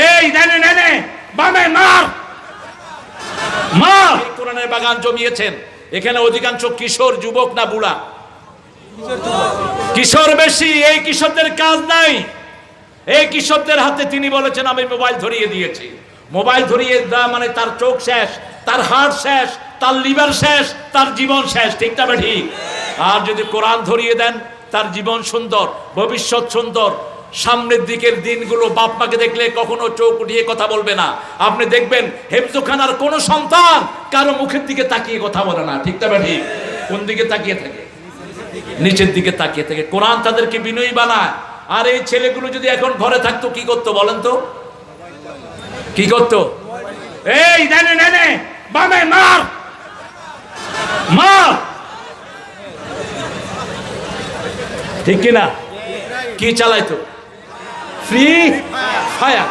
এই ডানে ডানে বামে মার মার। কোরআনের বাগান জমিয়েছেন, এখানে অধিকাংশ কিশোর, যুবক না বুড়া? কিশোর বেশি। এই কিশোরদের কাজ নাই। এই কিশোরদের হাতে তিনি বলেছেন আমি মোবাইল ধরিয়ে দিয়েছি। মোবাইল ধরিয়ে দেওয়া মানে তার চোখ শেষ, তার হার্ট শেষ, তার লিভার শেষ, তার জীবন শেষ। ঠিক না ঠিক? আর যদি কোরআন ধরিয়ে দেন, তার জীবন সুন্দর, ভবিষ্যৎ সুন্দর। সামনের দিকের দিনগুলো বাপ মাকে দেখলে কখনো চোখ উঠিয়ে কথা বলবে না। আপনি দেখবেন হেফজোখানার কোন সন্তান কারো মুখের দিকে তাকিয়ে কথা বলে না। ঠিক না ঠিক? কোন দিকে তাকিয়ে থাকে? নিচের দিকে তাকিয়ে থাকে। কোরআন তাদেরকে বিনয়ী বানায়। আর এই ছেলেগুলো যদি এখন ঘরে থাকতো কি করতো বলেন তো? কি করতো? এই ডানে ডানে বামে মার মার। ঠিক কিনা? কি চালাইতো? Free fire.